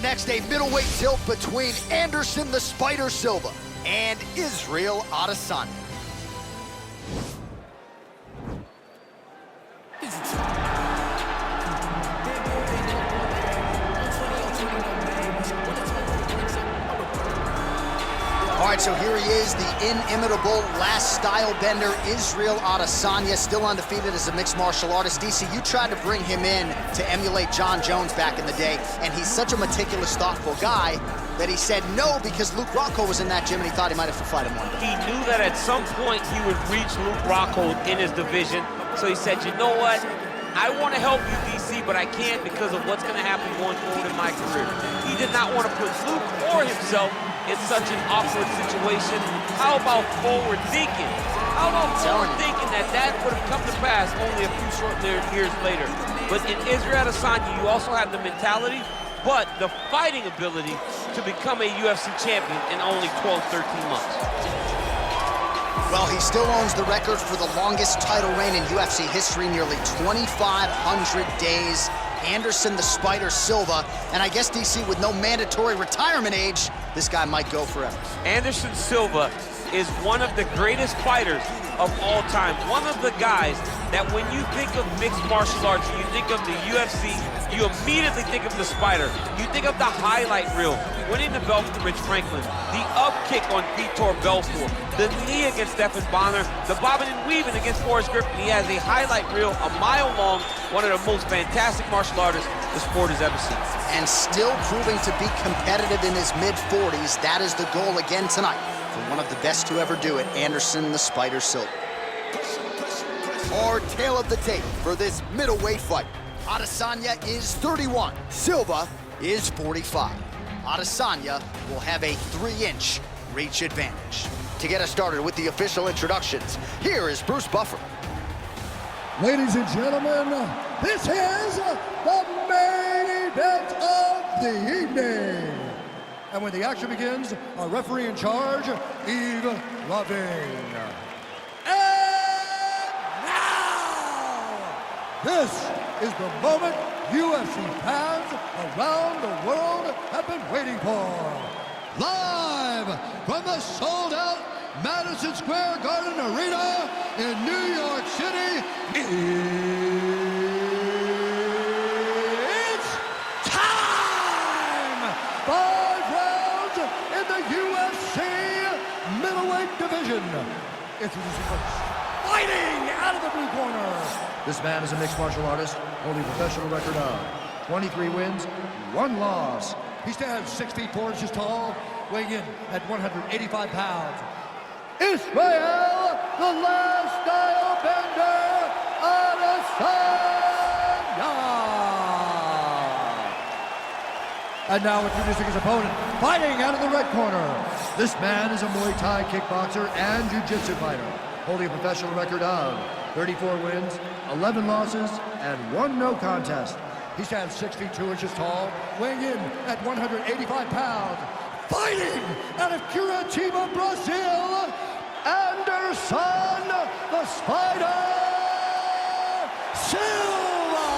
Up next, a middleweight tilt between Anderson the Spider Silva and Israel Adesanya. All right, so here he is, the inimitable last style bender, Israel Adesanya, still undefeated as a mixed martial artist. DC, you tried to bring him in to emulate John Jones back in the day, and he's such a meticulous, thoughtful guy that he said no because Luke Rockhold was in that gym and he thought he might have to fight him one day. He knew that at some point he would reach Luke Rockhold in his division, so he said, you know what? I want to help you, DC, but I can't because of what's going to happen going forward in my career. He did not want to put Luke or himself in such an awkward situation. How about forward thinking? How about forward thinking that would have come to pass only a few short years later? But in Israel Adesanya, you also have the mentality, but the fighting ability to become a UFC champion in only 12, 13 months. Well, he still owns the record for the longest title reign in UFC history, nearly 2,500 days. Anderson the Spider Silva, and I guess, DC, with no mandatory retirement age, this guy might go forever. Anderson Silva is one of the greatest fighters of all time. One of the guys that when you think of mixed martial arts, you think of the UFC, you immediately think of the Spider. You think of the highlight reel, winning the belt for Rich Franklin, the up kick on Vitor Belfort, the knee against Stephan Bonner, the bobbing and weaving against Forrest Griffin. He has a highlight reel a mile long, one of the most fantastic martial artists the sport has ever seen. And still proving to be competitive in his mid-40s. That is the goal again tonight for one of the best to ever do it, Anderson the Spider Silva. Our tale of the tape for this middleweight fight. Adesanya is 31, Silva is 45. Adesanya will have a 3-inch reach advantage. To get us started with the official introductions, here is Bruce Buffer. Ladies and gentlemen, this is the main event of the evening. And when the action begins, our referee in charge, Yves Lavigne. And now, this is the moment UFC fans around the world have been waiting for. Live from the sold-out Madison Square Garden Arena in New York City, it's time! 5 rounds in the UFC middleweight division. Introducing first, fighting out of the blue corner. This man is a mixed martial artist, holding a professional record of 23 wins, 1 loss. He stands 6 feet 4 inches tall, weighing in at 185 pounds. Israel, the last style bender, Adesanya. And now introducing his opponent, fighting out of the red corner. This man is a Muay Thai kickboxer and jiu-jitsu fighter, holding a professional record of 34 wins, 11 losses, and 1 no contest. He stands 6 feet 2 inches tall, weighing in at 185 pounds. Fighting out of Curitiba, Brazil, Anderson the Spider Silva.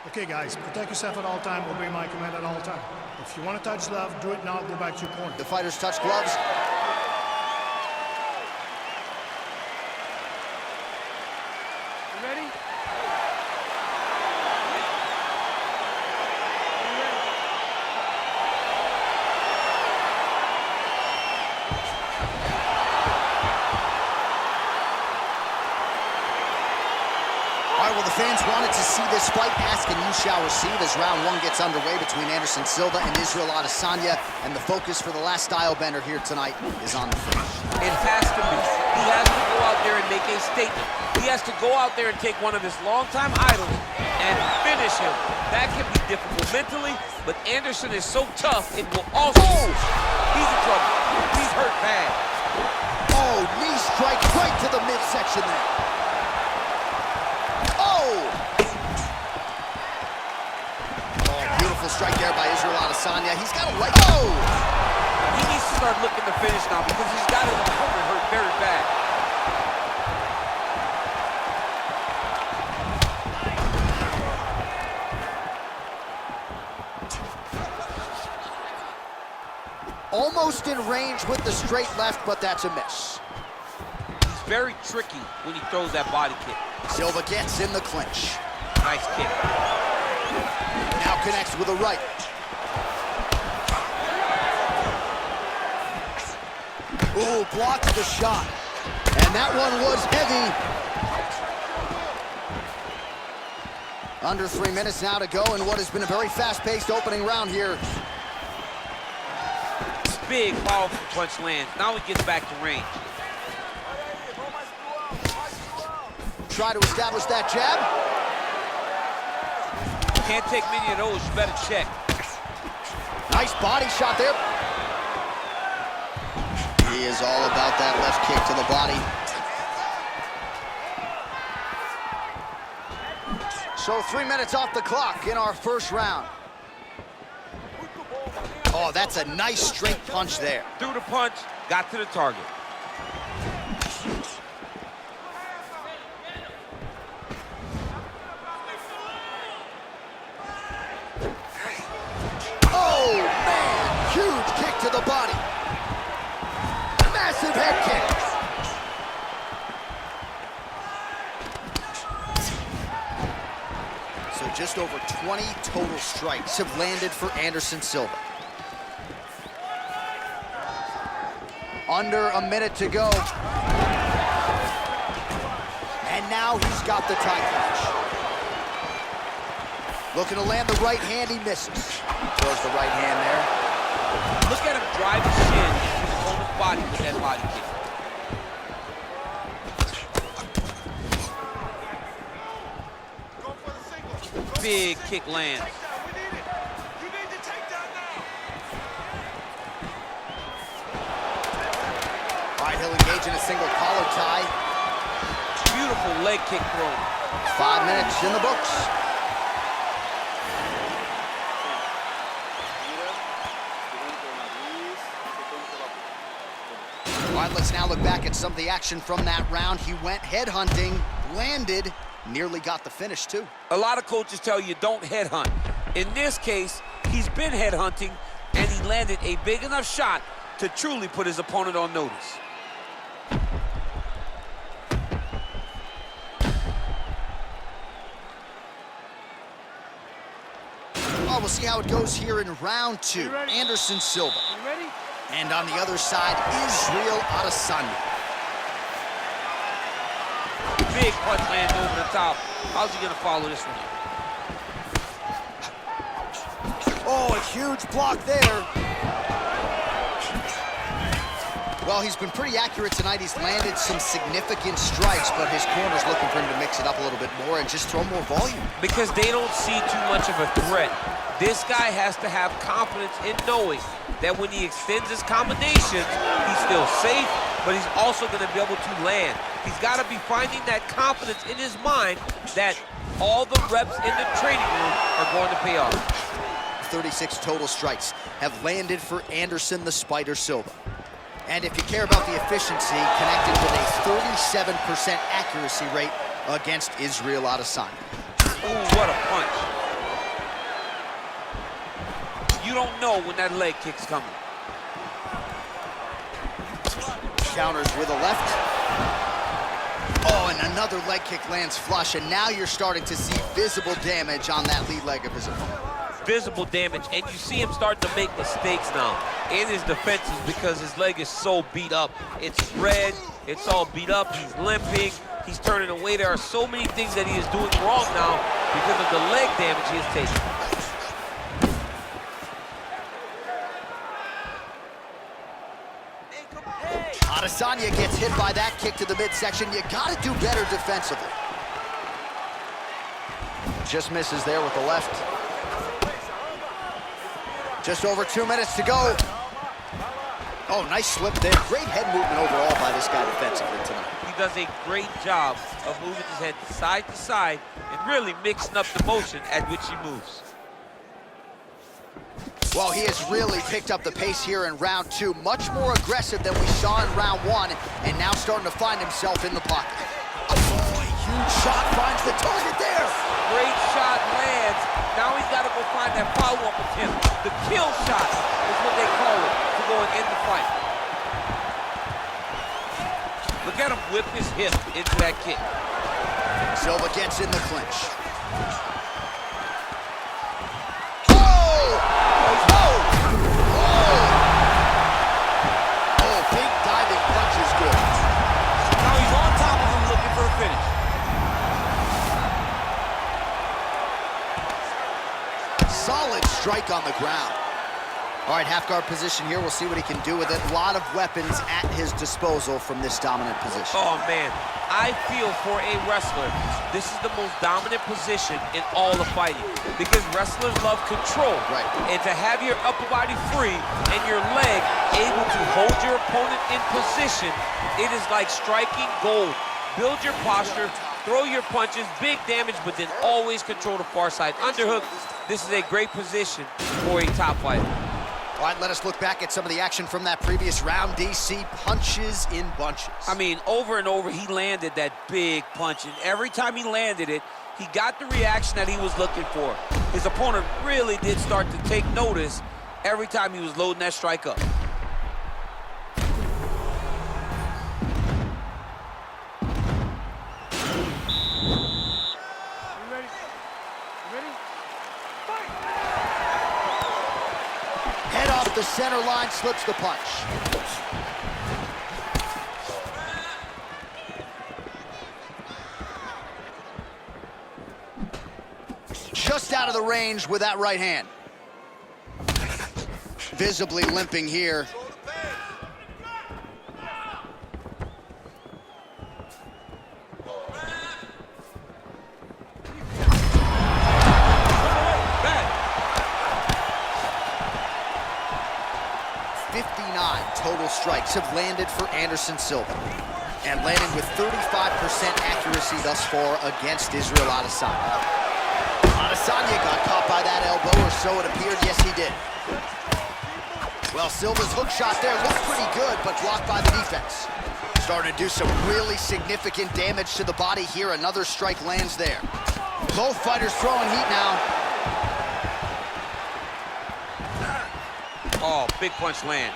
Okay, guys, protect yourself at all time, obey my command at all time. If you want to touch love, do it now, go back to your corner. The fighters touch gloves. You ready? All right, well, the fans wanted to see this fight. Ask and you shall receive as round 1 gets underway between Anderson Silva and Israel Adesanya. And the focus for the last style bender here tonight is on the finish. It has to be. He has to go out there and make a statement. He has to go out there and take one of his longtime idols and finish him. That can be difficult mentally, but Anderson is so tough, it will also... He's in trouble. He's hurt bad. Oh, knee strike right to the midsection there. Beautiful strike there by Israel Adesanya. He's got a right. Oh! He needs to start looking to finish now because he's got his opponent hurt very bad. Almost in range with the straight left, but that's a miss. He's very tricky when he throws that body kick. Silva gets in the clinch. Nice kick. Now connects with a right. Ooh, blocks the shot. And that one was heavy. Under 3 minutes now to go in what has been a very fast-paced opening round here. Big, powerful punch lands. Now he gets back to range. Try to establish that jab. Can't take many of those. You better check. Nice body shot there. He is all about that left kick to the body. So 3 minutes off the clock in our first round. Oh, that's a nice straight punch there. Threw the punch, got to the target. Oh, man, huge kick to the body. Massive head kick. So just over 20 total strikes have landed for Anderson Silva. Under a minute to go. And now he's got the tie catch. Looking to land the right hand, he misses. Throws the right hand there. Look at him drive his shin into his opponent's body with that body kick. Big kick lands. All right, he'll engage in a single collar tie. Beautiful leg kick throw. 5 minutes in the books. All right, let's now look back at some of the action from that round. He went headhunting, landed, nearly got the finish too. A lot of coaches tell you don't headhunt. In this case, he's been headhunting, and he landed a big enough shot to truly put his opponent on notice. Oh, we'll see how it goes here in round 2. Anderson Silva. You ready? And on the other side, Israel Adesanya. Big punch lands over the top. How's he gonna follow this one? Oh, a huge block there. Well, he's been pretty accurate tonight. He's landed some significant strikes, but his corner's looking for him to mix it up a little bit more and just throw more volume. Because they don't see too much of a threat. This guy has to have confidence in knowing that when he extends his combinations, he's still safe, but he's also going to be able to land. He's got to be finding that confidence in his mind that all the reps in the training room are going to pay off. 36 total strikes have landed for Anderson the Spider Silva. And if you care about the efficiency, connected with a 37% accuracy rate against Israel Adesanya. Ooh, what a punch. You don't know when that leg kick's coming. Counters with a left. Oh, and another leg kick lands flush, and now you're starting to see visible damage on that lead leg of his opponent. Visible damage, and you see him starting to make mistakes now in his defenses because his leg is so beat up. It's red, it's all beat up, he's limping, he's turning away. There are so many things that he is doing wrong now because of the leg damage he has taken. Adesanya gets hit by that kick to the midsection. You gotta do better defensively. Just misses there with the left. Just over 2 minutes to go. Oh, nice slip there. Great head movement overall by this guy defensively tonight. He does a great job of moving his head side to side and really mixing up the motion at which he moves. Well, he has really picked up the pace here in round 2. Much more aggressive than we saw in round 1, and now starting to find himself in the pocket. Oh, huge shot finds the target there. Great shot lands. Now he's got to go find that follow-up attempt. The kill shot is what they call it to go and end the fight. Look at him whip his hip into that kick. Silva gets in the clinch. Solid strike on the ground. All right, half guard position here. We'll see what he can do with it. A lot of weapons at his disposal from this dominant position. Oh, man. I feel for a wrestler, this is the most dominant position in all of fighting because wrestlers love control. Right. And to have your upper body free and your leg able to hold your opponent in position, it is like striking gold. Build your posture, throw your punches, big damage, but then always control the far side. Underhook, this is a great position for a top fighter. All right, let us look back at some of the action from that previous round. DC punches in bunches. I mean, over and over, he landed that big punch, and every time he landed it, he got the reaction that he was looking for. His opponent really did start to take notice every time he was loading that strike up. The center line slips the punch. Just out of the range with that right hand. Visibly limping here. Total strikes have landed for Anderson Silva, and landing with 35% accuracy thus far against Israel Adesanya. Adesanya got caught by that elbow, or so it appeared. Yes, he did. Well, Silva's hook shot there looked pretty good, but blocked by the defense. Starting to do some really significant damage to the body here. Another strike lands there. Both fighters throwing heat now. Oh, big punch lands.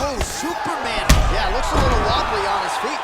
Oh, Superman. Yeah, looks a little wobbly on his feet.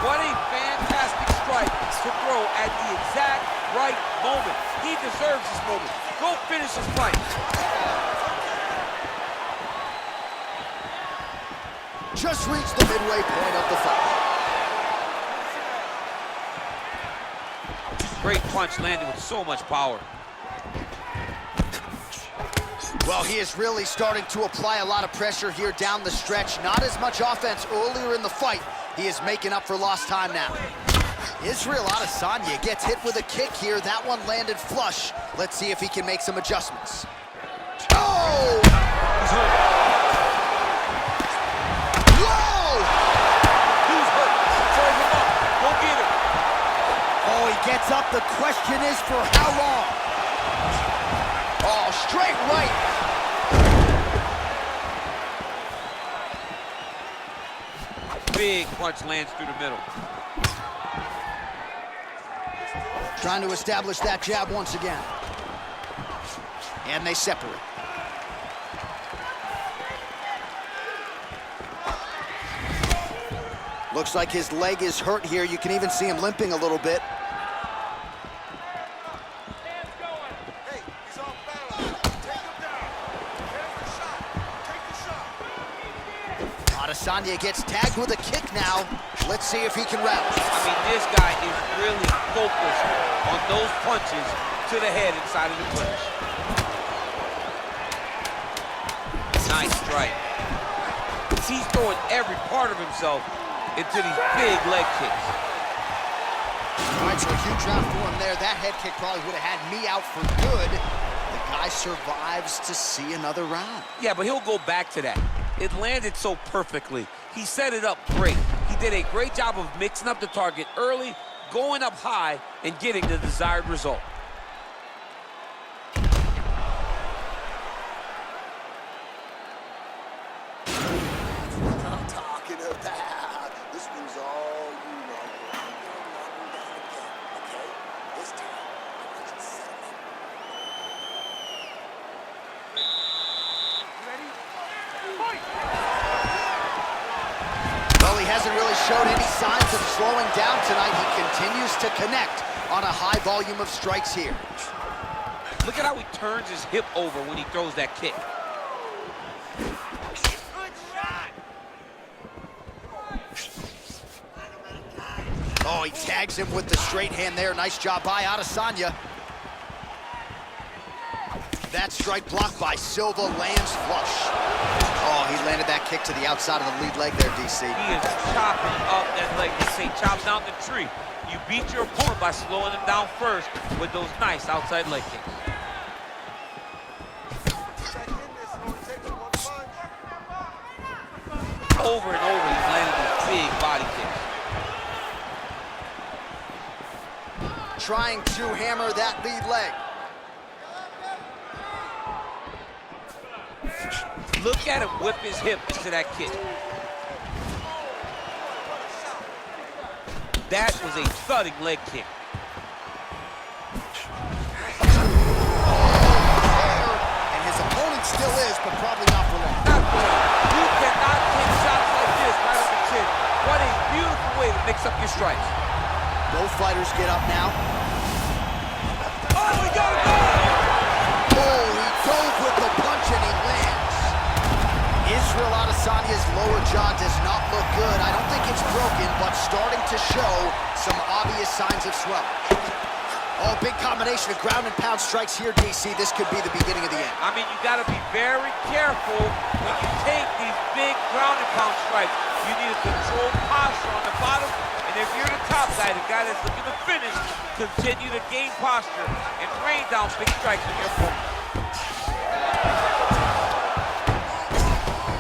What a fantastic strike to throw at the exact right moment. He deserves this moment. Go finish his fight. Just reached the midway point of the fight. Great punch landing with so much power. Well, he is really starting to apply a lot of pressure here down the stretch. Not as much offense earlier in the fight. He is making up for lost time now. Israel Adesanya gets hit with a kick here. That one landed flush. Let's see if he can make some adjustments. Oh! He's hurt. Whoa! He's hurt. Serve him up. Go get him. Oh, he gets up. The question is for how long? Oh, straight right. Big punch lands through the middle. Trying to establish that jab once again. And they separate. Looks like his leg is hurt here. You can even see him limping a little bit. Adesanya gets tagged with a kick now. Let's see if he can rally. I mean, this guy is really focused on those punches to the head inside of the clinch. Nice strike. He's throwing every part of himself into these big leg kicks. All right, so a huge round for him there. That head kick probably would have had me out for good. The guy survives to see another round. Yeah, but he'll go back to that. It landed so perfectly. He set it up great. He did a great job of mixing up the target early going up high and getting the desired result. I'm talking about. This one's all you know. I'm knocking down again, okay? This time, I want you to settle it. Well, he hasn't really shown any signs of slowing down tonight. He continues to connect on a high volume of strikes here. Look at how he turns his hip over when he throws that kick. Oh, he tags him with the straight hand there. Nice job by Adesanya. That strike blocked by Silva, lands flush. Oh, he landed that kick to the outside of the lead leg there, DC. He is chopping up that leg. They say chop down the tree. You beat your opponent by slowing him down first with those nice outside leg kicks. Over and over, he's landed these big body kicks. Trying to hammer that lead leg. Look at him whip his hip into that kick. That was a thudding leg kick. And his opponent still is, but probably not for long. Not for long. You cannot take shots like this right on the chin. What a beautiful way to mix up your strikes. Both fighters get up now. Oh, we got it! Oh, he dove with the punch and he lands. Israel Adesanya's lower jaw does not look good. I don't think it's broken, but starting to show some obvious signs of swelling. Oh, big combination of ground and pound strikes here, DC. This could be the beginning of the end. I mean, you got to be very careful when you take these big ground and pound strikes. You need a controlled posture on the bottom, and if you're the top guy, the guy that's looking to finish, continue to gain posture and rain down big strikes on your opponent.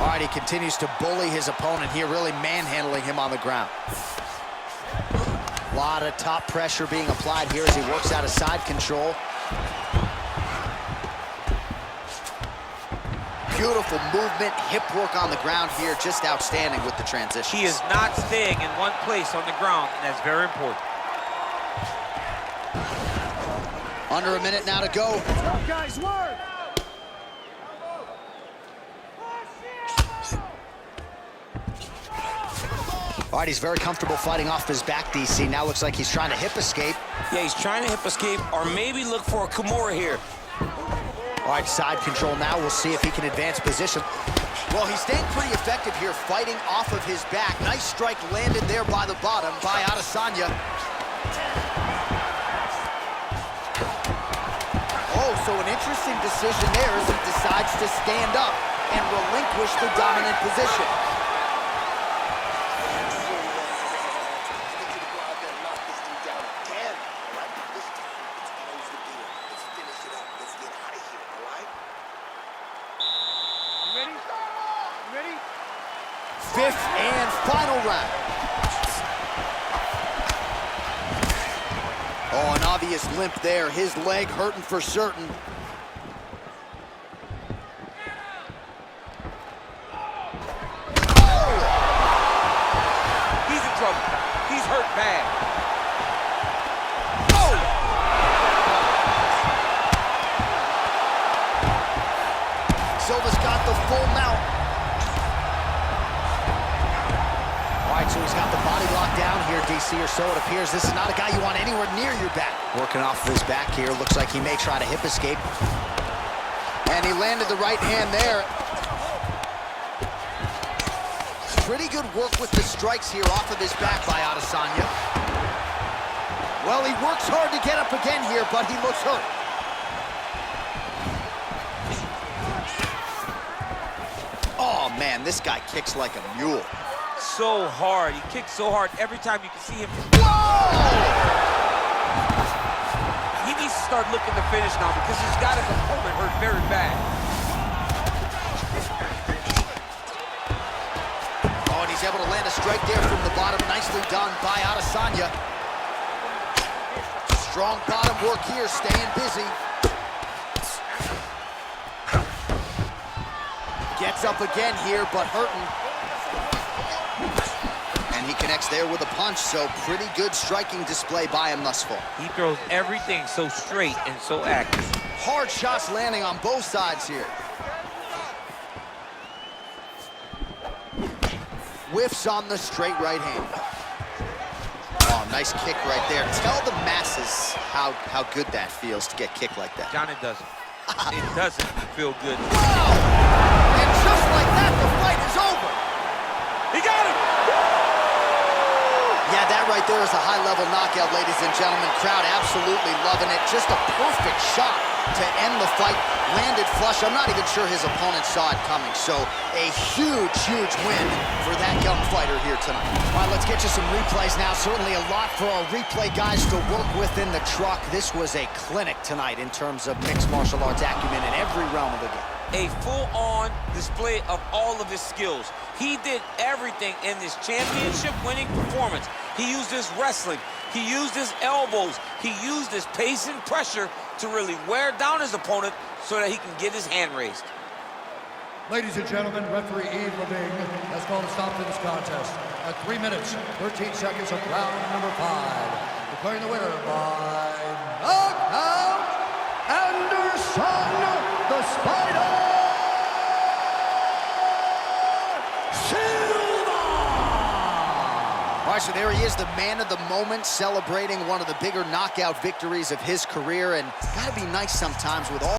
All right, he continues to bully his opponent here, really manhandling him on the ground. A lot of top pressure being applied here as he works out of side control. Beautiful movement, hip work on the ground here, just outstanding with the transition. He is not staying in one place on the ground, and that's very important. Under a minute now to go. Let's go, guys, work! All right, he's very comfortable fighting off his back, DC. Now looks like he's trying to hip escape. Yeah, he's trying to hip escape or maybe look for a Kimura here. All right, side control now. We'll see if he can advance position. Well, he's staying pretty effective here, fighting off of his back. Nice strike landed there by the bottom by Adesanya. Oh, so an interesting decision there as he decides to stand up and relinquish the dominant position. Fifth and final round. Oh, an obvious limp there. His leg hurting for certain. Oh! He's in trouble. He's hurt bad. Oh! Silva's got the full mount. So he's got the body locked down here, DC, or so it appears. This is not a guy you want anywhere near your back. Working off of his back here. Looks like he may try to hip escape. And he landed the right hand there. Pretty good work with the strikes here off of his back by Adesanya. Well, he works hard to get up again here, but he looks hurt. Oh, man, this guy kicks like a mule. So hard. He kicks so hard every time you can see him. Whoa! He needs to start looking to finish now because he's got his opponent hurt very bad. Oh, and he's able to land a strike there from the bottom. Nicely done by Adesanya. Strong bottom work here, staying busy. Gets up again here, but hurting. And he connects there with a punch, so pretty good striking display by him thus far. He throws everything so straight and so accurate. Hard shots landing on both sides here. Whiffs on the straight right hand. Oh, nice kick right there. Tell the masses how good that feels to get kicked like that. John, it doesn't. It doesn't feel good. Wow! And just like that, the fight is over. He got him! Yeah, that right there is a high-level knockout, ladies and gentlemen. Crowd absolutely loving it. Just a perfect shot to end the fight. Landed flush. I'm not even sure his opponent saw it coming. So a huge, huge win for that young fighter here tonight. All right, let's get you some replays now. Certainly a lot for our replay guys to work with in the truck. This was a clinic tonight in terms of mixed martial arts acumen in every realm of the game. A full-on display of all of his skills. He did everything in this championship-winning performance. He used his wrestling. He used his elbows. He used his pace and pressure to really wear down his opponent so that he can get his hand raised. Ladies and gentlemen, referee Yves Leving has called a stop to this contest at 3 minutes, 13 seconds of round number 5. Declaring the winner by knockout, Anderson the Spider Silva! All right, so there he is, the man of the moment, celebrating one of the bigger knockout victories of his career. And it's gotta be nice sometimes with all